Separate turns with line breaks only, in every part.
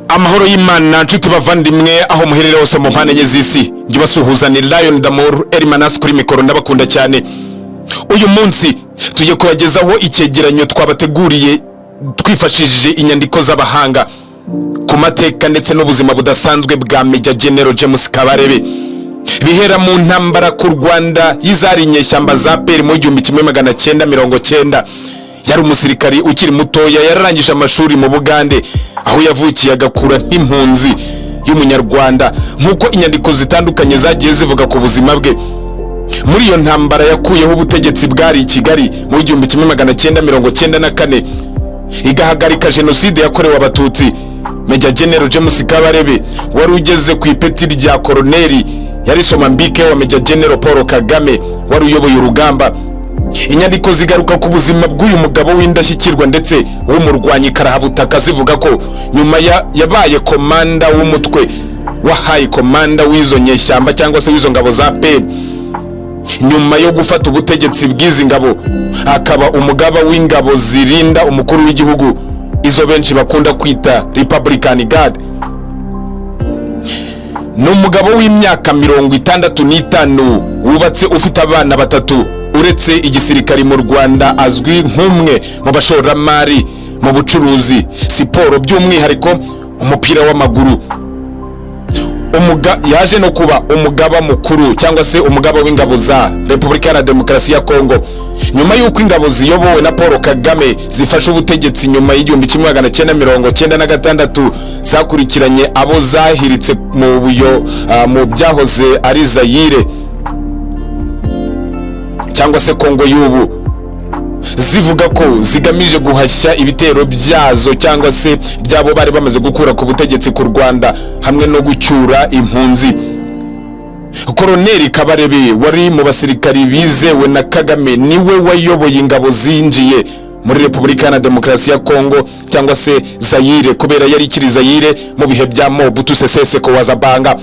Amahoro y'Imana nshuti bavandimwe aho muherere hose mu mpande z'isi ngibasuhuzanira Lion d'Amour Hermanas kuri mikoro ndabakunda cyane. Uyu munsi tuje kubagezaho icyegeranyo twabateguriye twifashishije inyandiko z'abahanga ku mateka ndetse n'ubuzima budasanzwe bwa Major General James Kabarebe. Bihera mu ntambara ku Rwanda y'izari inyeshyamba za PER mu 1990. Yari umusirikari ukiri mutoya, yararangije amashuri mu Bugande aho yavukiye agakura nk'impunzi y'umunyarwanda nkuko inyandiko zitandukanye zagiye zivuga ku buzima bwe. Muri iyo ntambara yakuyeho ubutegetsi bwari i Kigali mu 1994 igahagarika jenoside yakorewe abatutsi. Major General James Kabarebe wari ugeze ku ipeti rya koroneri yari somambike wa Major General Paul Kagame wari uyoboye urugamba. Inyandiko zigaruka ku buzima bw'uyu mugabo w'indashyikirwa ndetse w'umurwanyi karahabutaka zivuga ko nyuma yabaye komanda w'umutwe wahaye komanda w'izo nyeshyamba cyangwa se w'izo ngabo za PER. Nyuma yo gufata ubutegetsi bw'izi ngabo akaba umugaba w'ingabo zirinda umukuru w'igihugu, izo benshi bakunda kwita Republican Guard. N'umugabo w'imyaka 65 wubatse ufite abana batatu. Uretse igisirikari mu Rwanda azwi nk'umwe mu bashoramari mu bucuruzi, siporo by'umwihariko umupira w'amaguru. Yaje no kuba umugaba mukuru cyangwa se umugaba w'ingabo za Repubulika ya Demokarasi ya Kongo nyuma y'uko ingabo ziyobowe na Paul Kagame zifashe ubutegetsi nyuma y'1996 zakurikiranye abo zahiritse mu byahoze ari Zaire cyangwa se Kongo y'ubu, zivuga ko zigamije guhashya ibitero byazo cyangwa se byabo bari bamaze gukura ku butegetsi ku Rwanda hamwe no gucyura impunzi. Koroneri Kabarebe wari mu basirikari bizewe na Kagame niwe wayoboye ingabo zinjiye muri Repubulika ya Demokarasi ya Kongo cyangwa se Zaire kubera yari kiri Zaire mu bihe bya Mobutu Sese Seko wazabanga.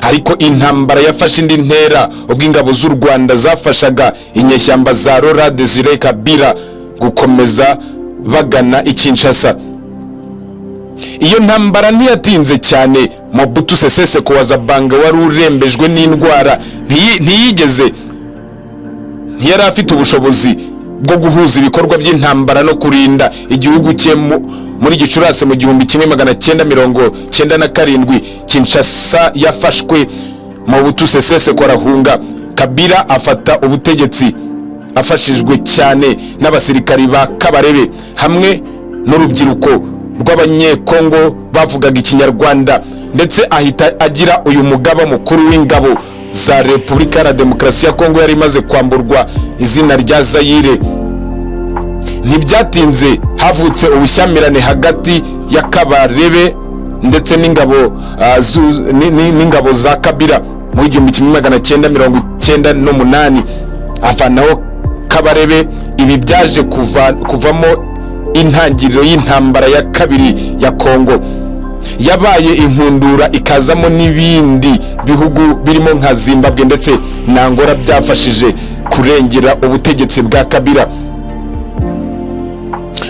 Ariko intambara yafashe indi ntera ubwo ingabo z'u Rwanda zafashaga inyeshyamba za Laurent Désiré Kabila gukomeza bagana i Kinshasa. Iyo ntambara ntiyatinze cyane. Mobutu Sese Seko wazabanga wari urembejwe n'indwara ntiyari afite ubushobozi bwo guhuza ibikorwa by'intambara no kurinda igihugu cye. Muri Gicurasi mu 1997 Kinshasa yafashwe, Mobutu Sese Seko arahunga, Kabila afata ubutegetsi afashijwe cyane n'abasirikari ba Kabarebe hamwe n'urubyiruko rw'abanyekongo bavugaga ikinyarwanda, ndetse ahita agira uyu mugaba mukuru w'ingabo za Repubulika ya Demokarasi ya Kongo yari imaze kwamburwa izina rya Zaire. Ntibyatinze havutse ubushyamirane hagati ya Kabarebe ndetse n'ingabo za Kabila mu 1998 afanaho Kabarebe. Ibi byaje kuvamo intangiriro y'intambara ya kabiri ya Kongo. Yabaye inkundura ikazamo n'ibindi bihugu birimo nka Zimbabwe ndetse na Angola byafashije kurengera ubutegetsi bwa Kabila.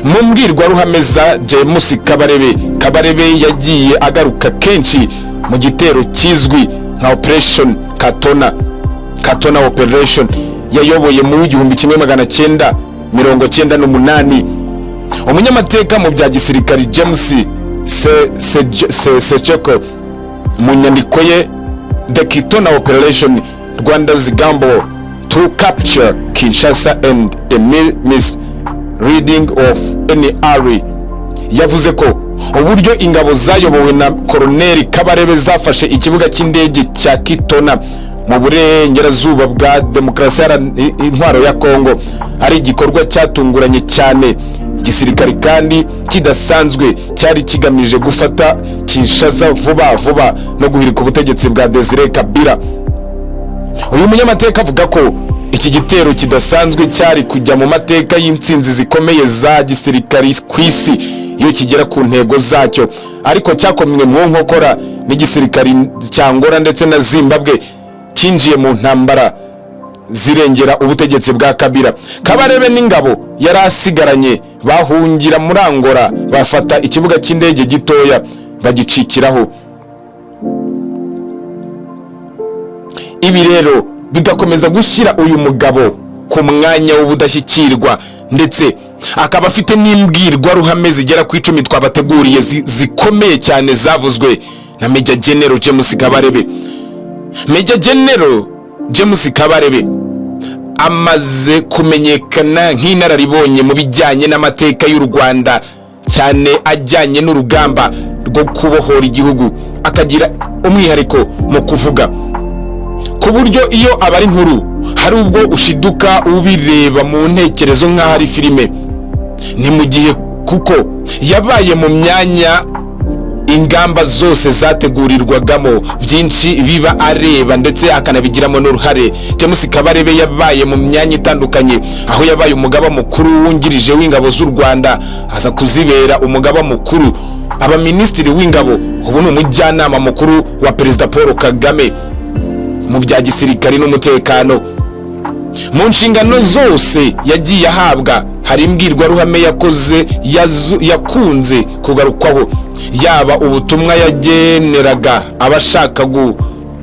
Mu mbwirwaruhame za James Kabarebe yagiye agaruka kenshi mu gitero kizwi nka Operation Katona Operation yayoboye mu 1998. Umunyamateka mu bya gisirikari James Secheko mu nyandiko ye The Katona Operation Rwanda's Gamble to Capture Kinshasa and the Reading of NTR yavuze ko uburyo ingabo zayobowe na Koroneri Kabarebe zafashe ikibuga cy'indege cya Katona mu burengerazuba bwa Demokarasi ya Intwaro ya Kongo ari igikorwa cyatunguranye cyane igisirikari kandi kidasanzwe cyari kigamije gufata Kinshasa vuba no guhirika ubutegetsi bwa Désiré Kabila. Uyu munyamateka avuga ko iki gitero kidasanzwe cyari kujya mu mateka y'intsinzi zikomeye za gisirikari ku isi iyo kigera ku ntego zacyo, ariko cyakomwe mu nkokora n'igisirikari cya Angola ndetse na Zimbabwe kinjiye mu ntambara zirengera ubutegetsi bwa Kabila. Kabarebe n'ingabo yari asigaranye bahungira muri Angola bafata ikibuga cy'indege gitoya bagicikiraho. Ibi rero bigakomeza gushyira uyu mugabo ku mwanya w'ubudashyikirwa, ndetse akaba afite n'imbwirwaruhame zigera ku 10 twabateguriye zikomeye cyane zavuzwe na Major General James Kabarebe. Major General James Kabarebe amaze kumenyekana nk'inararibonye mu bijyanye n'amateka y'u Rwanda, cyane ajyanye n'urugamba rwo kubohora igihugu, akagira umwihariko mu kuvuga ku buryo iyo abari nkuru hari ubwo ushiduka ubireba mu ntekerezo nk'aho ari filime. Ni mu gihe kuko yabaye mu myanya ingamba zose zategurirwagamo byinshi biba areba ndetse akanabigiramo n'uruhare. James Kabarebe yabaye mu myanya itandukanye, aho yabaye umugaba mukuru wungirije w'ingabo z'u Rwanda, aza kuzibera umugaba mukuru, aba minisitiri w'ingabo, ubu ni umujyanama mukuru wa Perezida Paul Kagame mu bya gisirikare n'umutekano. Mu nshingano zose yagiye ahabwa hari imbwirwaruhame yakoze yakunze kugarukwaho, yaba ubutumwa yageneraga abashaka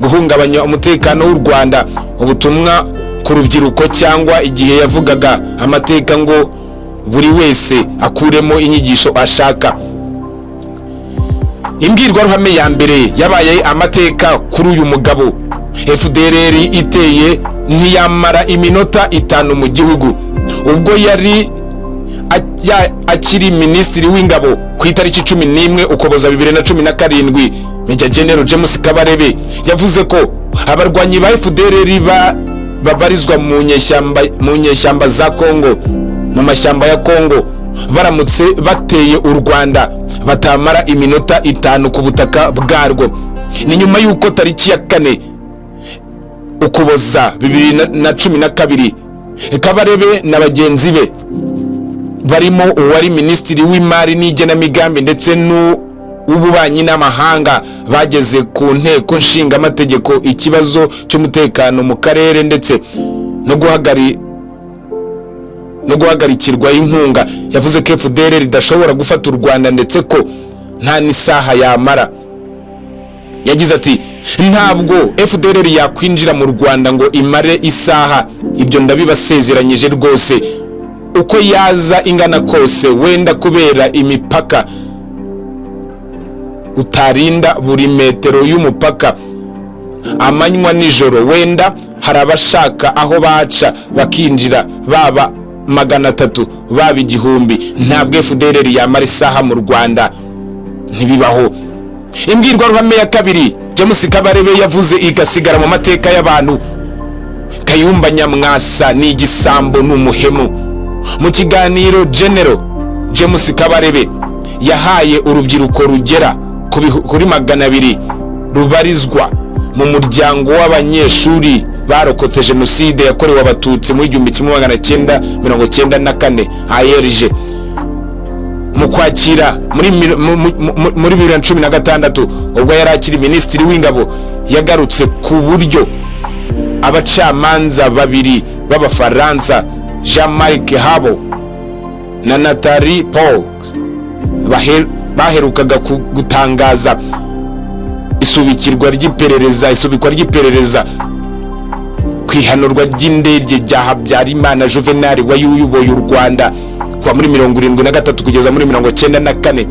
guhungabanya umutekano w'u Rwanda, ubutumwa ku rubyiruko, cyangwa igihe yavugaga amateka ngo buri wese akuremo inyigisho ashaka. Imbwirwaruhame ya mbere yabaye amateka kuri uyu mugabo. FDLR iteye ntiyamara iminota 5 mu gihugu, ubwo yari akiri minisitiri w'ingabo ku itariki 11 Ukuboza 2017. Major General James Kabarebe yavuze ko abarwanyi ba FDLR babarizwa mu nyeshyamba za Kongo, mu mashyamba ya Kongo, baramutse bateye u Rwanda batamara iminota 5 ku butaka bwarwo. Ni nyuma y'uko tariki ya 4 Ukuboza 2012 Kabarebe na bagenzi be barimo uwari minisitiri w'imari n'igenamigambi ndetse n'ububanyi n'amahanga bageze ku nteko nshinga amategeko ikibazo cy'umutekano mu karere ndetse no guhagarikirwa inkunga. Yavuze ko FDLR ridashobora gufata u Rwanda ndetse ko nta n'isaha yamara. Yagize ati ntabwo FDLR yakwinjira mu Rwanda ngo imare isaha, ibyo ndabibasezeranyije rwose. Uko yaza ingana kose, wenda kubera imipaka utarinda buri metero y'umupaka amanywa nijoro, wenda harabashaka aho baca bakinjira, baba 300 baba 1000. Ntabwo FDLR yamara isaha mu Rwanda, ntibibaho. Imbwirwaruhame ya kabiri James Kabarebe yavuze igasigara mu mateka y'abantu. Kayumba Nyamwasa ni igisambo n'umuhemu. Mu kiganiro General James Kabarebe yahaye urubyiruko rugera kuri 200 rubarizwa mu muryango w'abanyeshuri barokotse jenoside yakorewe abatutsi mu 1994 ARG mu kwakira muri 2016 ubwo yari akiri minisitiri w'ingabo. Yagarutse ku buryo abacamanza babiri b'Abafaransa, Jean-Marc Habo na Nathalie Paul, baherukaga gutangaza isubikwa ry'iperereza kwihanurwa ry'indege rya Habyarimana Juvenal wayuyoboye u Rwanda kuva muri 73 kugeza muri 94,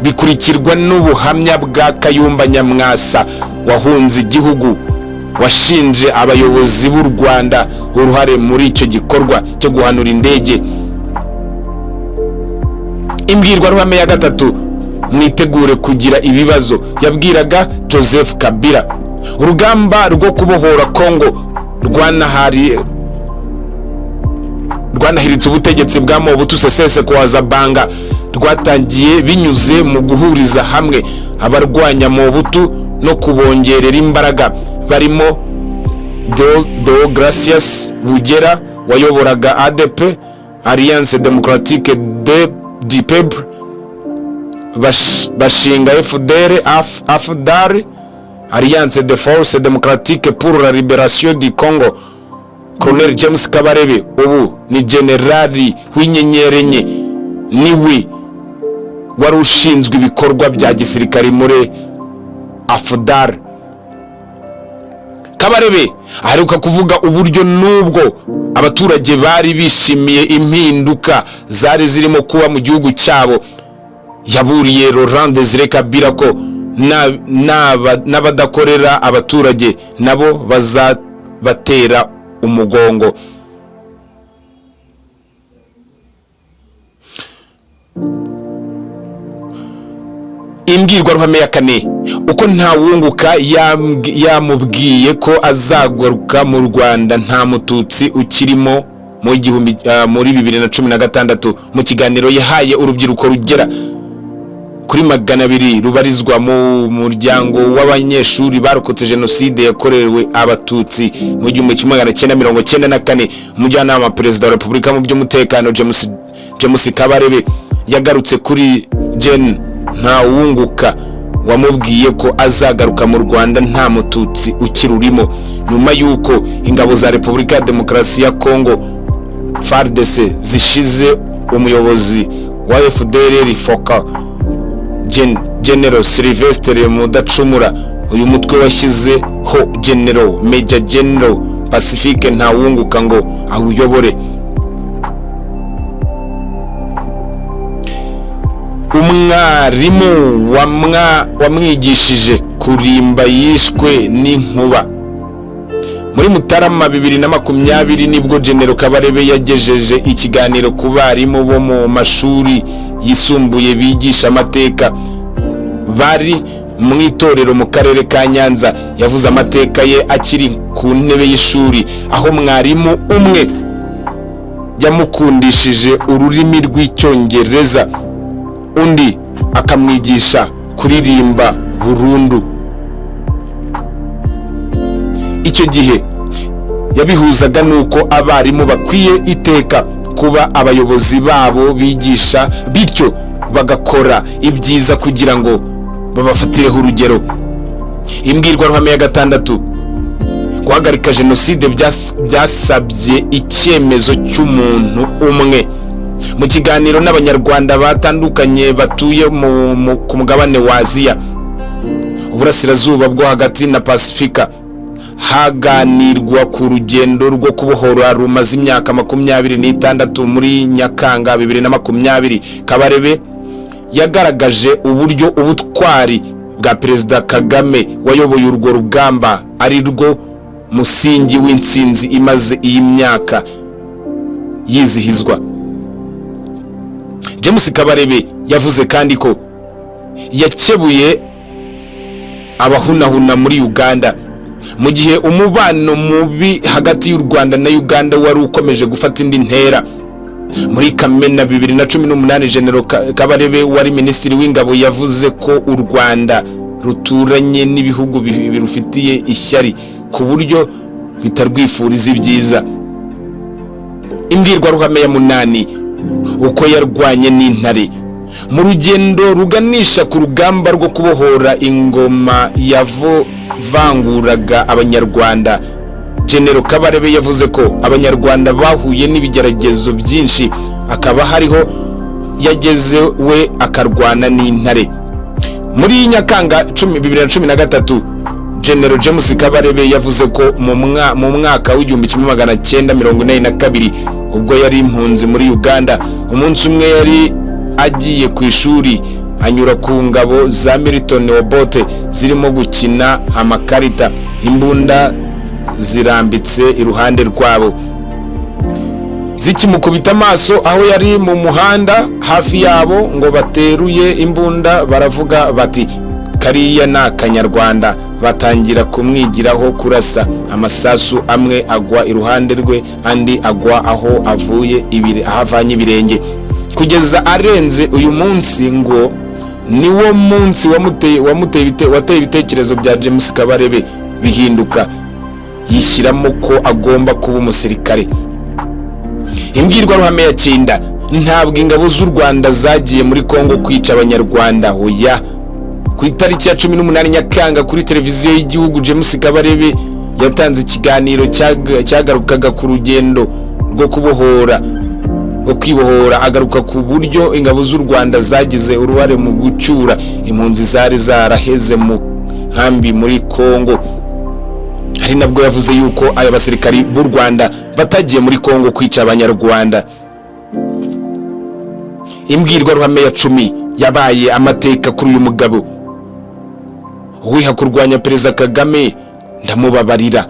bikurikirwa n'ubuhamya bwa Kayumba Nyamwasa wahunze igihugu, washinje abayobozi b'u Rwanda uruhare muri icyo gikorwa cyo guhanura indege. Imbwirwaruhame ya gatatu, mwitegure kugira ibibazo, yabwiraga Joseph Kabila. Urugamba rwo kubohora Kongo rwanahiritse ubutegetsi bwa Mobutu Sese Seko Zabanga, rwatangiye binyuze mu guhuriza hamwe abarwanya Mobutu no kubongerera imbaraga, barimo Deogracias Bugera wayoboraga ADP, Alliance Démocratique du Peuple, bashinga AFDAR, Alliance de Forces Démocratiques pour la Libération du Congo, Colonel James Kabarebe ubu ni generali w'inyenyeri enye, niwe wari ushinzwe ibikorwa bya gisirikare muri Afudar. Kabarebe aheruka kuvuga uburyo nubwo abaturage bari bishimiye impinduka zari zirimo kuba mu gihugu cyabo, yaburiye Laurent Desire Kabila ko n'abadakorera abaturage nabo bazabatera umugongo. Imbwirwaruhame ya kane, uko ntawunguka yamubwiye ko azagaruka mu Rwanda nta mututsi ukirimo muri 2016 mu kiganiro yahaye urubyiruko rugera kuri 200 rubarizwa mu muryango w'abanyeshuri barokotse jenoside yakorewe abatutsi mu 1994. Umujyanama perezida wa Repubulika mu by'umutekano James Kabarebe yagarutse kuri Gen Ntawunguka wamubwiye ko azagaruka mu Rwanda nta mututsi ukirurimo, nyuma yuko ingabo za Repubulika ya Demokarasi ya Kongo FARDC zishize umuyobozi wa FDLR Foka General Sylvestre Mudacumura. Uyu mutwe washyizeho Major General Pacifique Ntawunguka ngo awuyobore. Umwarimu wamwigishije kurimba yishwe n'inkuba. Muri Mutarama 2020 nibwo General Kabarebe yagejeje ikiganiro ku barimu bo mu mashuri yisumbuye bigisha amateka bari mu itorero mu karere ka Nyanza. Yavuze amateka ye akiri ku ntebe y'ishuri, aho mwarimu umwe yamukundishije ururimi rw'Icyongereza, undi akamwigisha kuririmba burundu. Icyo gihe yabihuzaga nuko abarimu bakwiye iteka kuba abayobozi babo bigisha, bityo bagakora ibyiza kugira ngo babafatireho urugero. Imbwirwaruhame ya gatandatu, guhagarika jenoside byasabye icyemezo cy'umuntu umwe. Mu kiganiro n'abanyarwanda batandukanye batuye ku mugabane wa Aziya, uburasirazuba bwo hagati na Pasifika, haganirwa ku rugendo rwo kubohora rumaze imyaka 26 muri Nyakanga 2020. Kabarebe yagaragaje uburyo ubutwari bwa Perezida Kagame wayoboye urwo rugamba ari rwo musingi w'intsinzi imaze iyi myaka yizihizwa. James Kabarebe yavuze kandi ko yakebuye abahunahuna muri Uganda, mu gihe umubano mubi hagati y'u Rwanda na Uganda wari ukomeje gufata indi ntera. Muri Kamena 2018 General Kabarebe wari minisitiri w'ingabo yavuze ko u Rwanda ruturanye n'ibihugu birufitiye ishyari ku buryo bitarwifuriza ibyiza. Imbwirwaruhame ya 8, uko yarwanye n'Intare. Mu rugendo ruganisha ku rugamba rwo kubohora ingoma yavanguraga abanyarwanda, General Kabarebe yavuze ko abanyarwanda bahuye n'ibigeragezo byinshi, akaba hariho yageze we akarwana n'Intare. Muri Nyakanga 2013 General James Kabarebe yavuze ko mu mwaka w'1942 ubwo yari impunzi muri Uganda, umunsi umwe yari agiye ku ishuri anyura ku ngabo za Milton Obote zirimo gukina amakarita, imbunda zirambitse iruhande rwabo. Zikimukubita amaso aho yari mu muhanda hafi yabo ngo bateruye imbunda, baravuga bati kariya na Kanyarwanda. Batangira kumwigiraho kurasa. Amasasu amwe agwa iruhande rwe, andi agwa aho ahavanye ibirenge, kugeza arenze. Uyu munsi ngo niwo munsi wateye ibitekerezo bya James Kabarebe bihinduka, yishyiramo ko agomba kuba umusirikare. Imbwirwaruhame ya 9, ntabwo ingabo z'u Rwanda zagiye muri Kongo kwica abanyarwanda. Oya, ku itariki ya 18 Nyakanga kuri televiziyo y'igihugu James Kabarebe yatanze ikiganiro cyagarukaga ku rugendo rwo kwibohora agaruka ku buryo ingabo z'u Rwanda zagize uruhare mu gucyura impunzi zari zaraheze mu nkambi muri Kongo. Hari nabwo yavuze yuko aya basirikari b'u Rwanda batagiye muri Kongo kwica abanyarwanda. Imbwirwaruhame ya 10 yabaye amateka kuri uyu mugabo wiha kurwanya Perezida Kagame, ndamubabarira.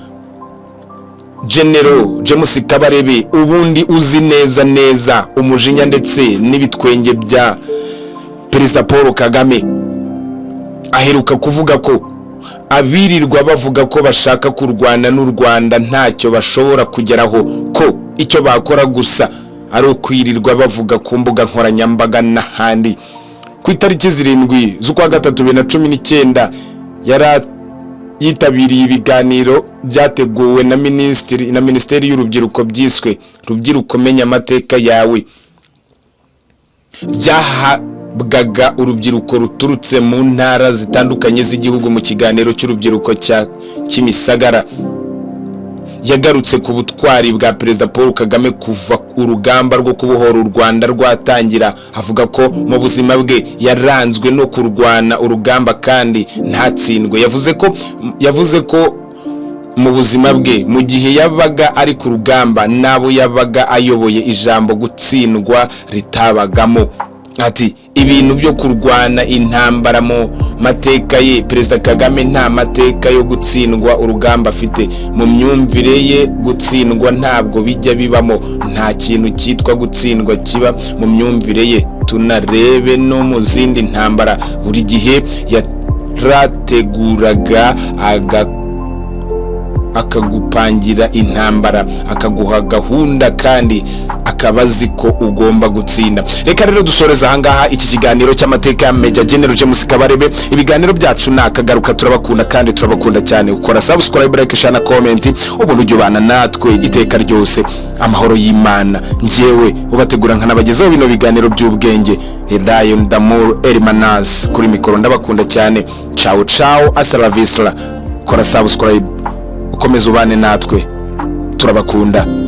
General James Kabarebe, ubundi uzi neza umujinya ndetse n'ibitwenge bya Perezida Paul Kagame, aheruka kuvuga ko abirirwa bavuga ko bashaka kurwana n'u Rwanda ntacyo bashobora kugeraho, ko icyo bakora gusa ari ukwirirwa bavuga ku mbuga nkoranyambaga n'ahandi. Ku itariki 7 z'ukwa 3 2019 yitabiriye ibiganiro byateguwe na Minisiteri y'Urubyiruko byiswe Rubyiruko menya amateka yawe, byahabwaga urubyiruko ruturutse mu ntara zitandukanye z'igihugu. Mu kiganiro cy'urubyiruko cya Kimisagara yagarutse ku butwari bwa Perezida Paul Kagame kuva urugamba rwo kubohora u Rwanda rwatangira, avuga ko mu buzima bwe yaranzwe no kurwana urugamba kandi ntatsindwe. Yavuze ko mu buzima bwe mu gihe yabaga ari ku rugamba nabo yabaga ayoboye ijambo gutsindwa ritabagamo. Ati ibintu byo kurwana intambara mu mateka ye, Perezida Kagame nta mateka yo gutsindwa urugamba afite. Mu myumvire ye gutsindwa ntabwo bijya bibamo, nta kintu cyitwa gutsindwa kiba mu myumvire ye. Tunarebe no mu zindi ntambara, buri gihe yarateguraga akagupangira intambara, akaguha gahunda kandi akabazi ko ugomba gutsinda. Reka rero dusoreza ahangaha iki kiganiro cy'amateka ya Major General James Kabarebe. Ibiganiro byacu nakagaruka, turabakunda kandi turabakunda cyane. Ukora subscribe, like, share na comment, ubundi ujyubana natwe iteka ryose. Amahoro y'Imana njyewe ubategura nkanabagezaho bino biganiro by'ubwenge ni Lion d'Amour Hermanas kuri mikoro. Ndabakunda cyane. Ciao hasta la vista. Kora subscribe ukomeze ubane natwe, turabakunda.